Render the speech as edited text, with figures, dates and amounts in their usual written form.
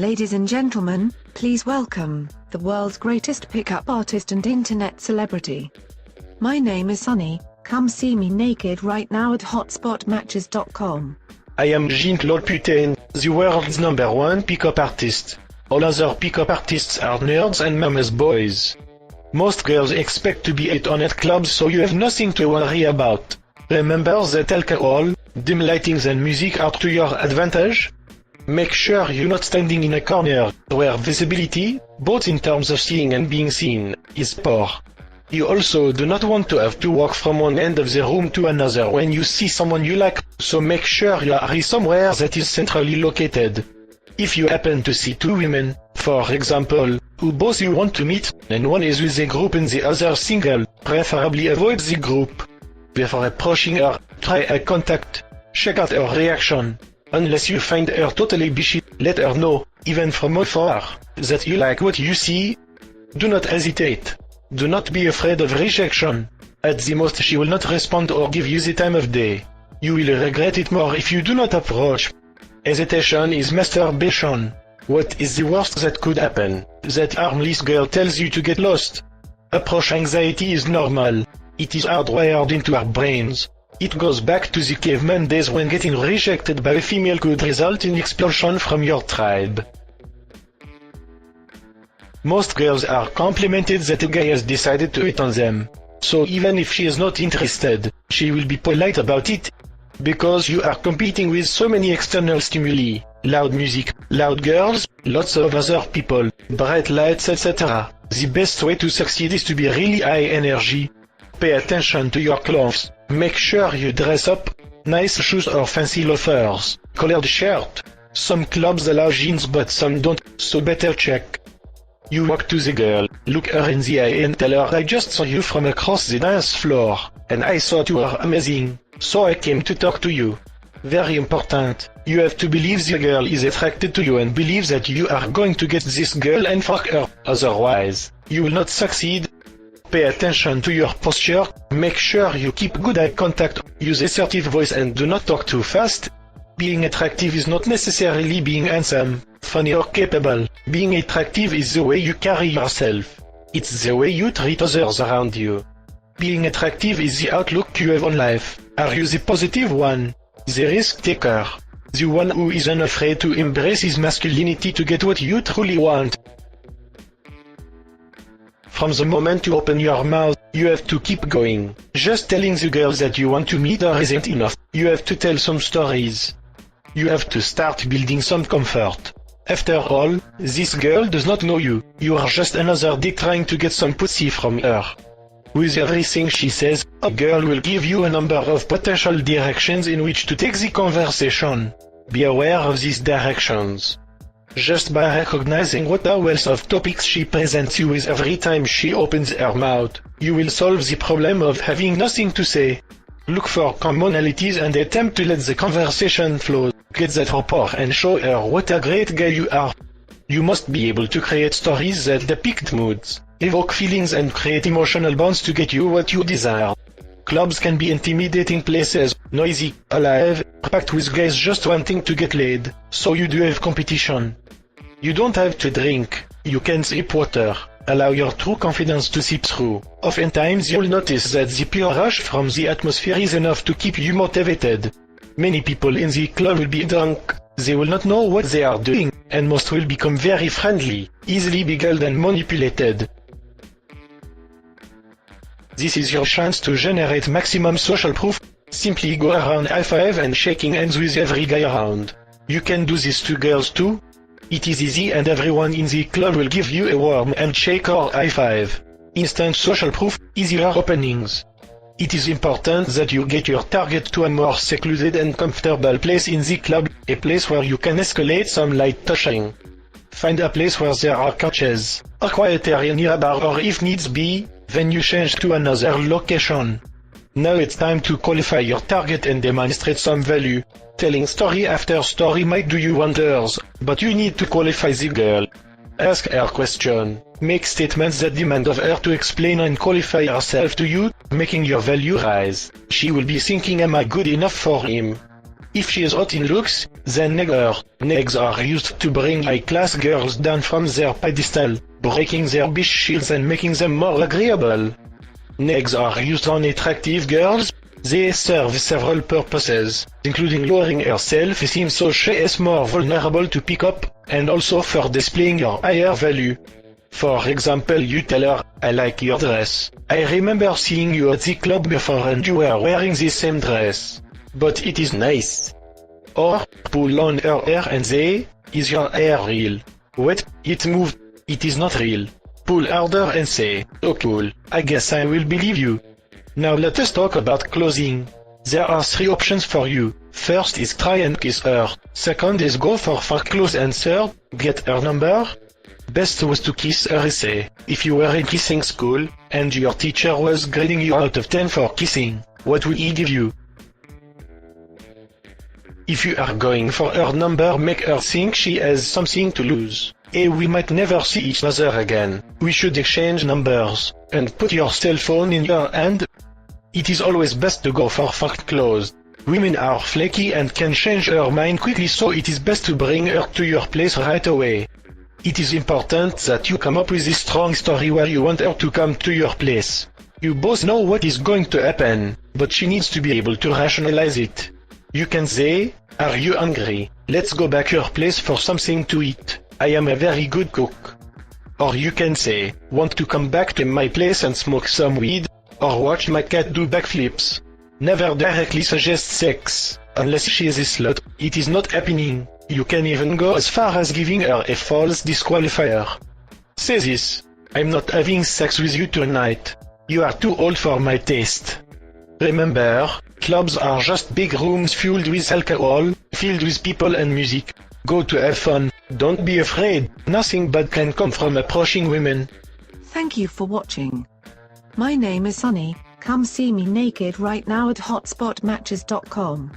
Ladies and gentlemen, please welcome the world's greatest pickup artist and internet celebrity. My name is Sunny. Come see me naked right now at hotspotmatches.com. I am Jean-Claude Putain, the world's #1 pickup artist. All other pickup artists are nerds and mama's boys. Most girls expect to be at clubs, so you have nothing to worry about. Remember that alcohol, dim lightings and music are to your advantage? Make sure you're not standing in a corner, where visibility, both in terms of seeing and being seen, is poor. You also do not want to have to walk from one end of the room to another when you see someone you like, so make sure you are somewhere that is centrally located. If you happen to see two women, for example, who both you want to meet, and one is with a group and the other single, preferably avoid the group. Before approaching her, try eye contact. Check out her reaction. Unless you find her totally bitchy, let her know, even from afar, that you like what you see. Do not hesitate. Do not be afraid of rejection. At the most she will not respond or give you the time of day. You will regret it more if you do not approach. Hesitation is masturbation. What is the worst that could happen? That harmless girl tells you to get lost. Approach anxiety is normal. It is hardwired into our brains. It goes back to the caveman days when getting rejected by a female could result in expulsion from your tribe. Most girls are complimented that a guy has decided to hit on them. So even if she is not interested, she will be polite about it. Because you are competing with so many external stimuli, loud music, loud girls, lots of other people, bright lights, etc. The best way to succeed is to be really high energy. Pay attention to your clothes. Make sure you dress up. Nice shoes or fancy loafers. Colored shirt. Some clubs allow jeans but some don't, so better check. You walk to the girl, look her in the eye and tell her I just saw you from across the dance floor, and I thought you were amazing, so I came to talk to you. Very important, you have to believe the girl is attracted to you and believe that you are going to get this girl and fuck her, otherwise, you will not succeed. Pay attention to your posture, make sure you keep good eye contact, use assertive voice and do not talk too fast. Being attractive is not necessarily being handsome, funny or capable. Being attractive is the way you carry yourself. It's the way you treat others around you. Being attractive is the outlook you have on life. Are you the positive one? The risk taker? The one who is unafraid to embrace his masculinity to get what you truly want? From the moment you open your mouth, you have to keep going. Just telling the girls that you want to meet her isn't enough. You have to tell some stories. You have to start building some comfort. After all, this girl does not know you. You are just another dick trying to get some pussy from her. With everything she says, a girl will give you a number of potential directions in which to take the conversation. Be aware of these directions. Just by recognizing what a wealth of topics she presents you with every time she opens her mouth, you will solve the problem of having nothing to say. Look for commonalities and attempt to let the conversation flow. Get that rapport and show her what a great guy you are. You must be able to create stories that depict moods, evoke feelings and create emotional bonds to get you what you desire. Clubs can be intimidating places, noisy, alive, packed with guys just wanting to get laid, so you do have competition. You don't have to drink, you can sip water. Allow your true confidence to seep through. Oftentimes you'll notice that the pure rush from the atmosphere is enough to keep you motivated. Many people in the club will be drunk, they will not know what they are doing, and most will become very friendly, easily beguiled and manipulated. This is your chance to generate maximum social proof. Simply go around high-five and shaking hands with every guy around. You can do this to girls too. It is easy and everyone in the club will give you a warm handshake or high-five. Instant social proof, easier openings. It is important that you get your target to a more secluded and comfortable place in the club, a place where you can escalate some light touching. Find a place where there are couches, a quiet area near a bar or if needs be, then you change to another location. Now it's time to qualify your target and demonstrate some value. Telling story after story might do you wonders, but you need to qualify the girl. Ask her question. Make statements that demand of her to explain and qualify herself to you, making your value rise. She will be thinking, am I good enough for him? If she is hot in looks, then neg her. Negs are used to bring high-class girls down from their pedestal, breaking their bitch shields and making them more agreeable. Negs are used on attractive girls. They serve several purposes, including lowering her self-esteem so she is more vulnerable to pick up, and also for displaying your higher value. For example, you tell her, "I like your dress. I remember seeing you at the club before and you were wearing the same dress. But it is nice." Or, pull on her hair and say, "Is your hair real?" "Wait, it moved. It is not real." Pull harder and say, "Oh cool, I guess I will believe you." Now let us talk about closing. There are 3 options for you. First is try and kiss her. Second is go for close, and third, get her number. Best was to kiss her essay. If you were in kissing school, and your teacher was grading you out of 10 for kissing, what would he give you? If you are going for her number, make her think she has something to lose. We might never see each other again. We should exchange numbers, and put your cell phone in your hand. It is always best to go for close. Women are flaky and can change her mind quickly, so it is best to bring her to your place right away. It is important that you come up with a strong story where you want her to come to your place. You both know what is going to happen, but she needs to be able to rationalize it. You can say, "Are you hungry? Let's go back your place for something to eat. I am a very good cook." Or you can say, "Want to come back to my place and smoke some weed? Or watch my cat do backflips?" Never directly suggest sex, unless she is a slut. It is not happening. You can even go as far as giving her a false disqualifier. Say this: "I'm not having sex with you tonight. You are too old for my taste." Remember, clubs are just big rooms filled with alcohol, filled with people and music. Go to have fun. Don't be afraid. Nothing bad can come from approaching women. Thank you for watching. My name is Sunny. Come see me naked right now at hotspotmatches.com.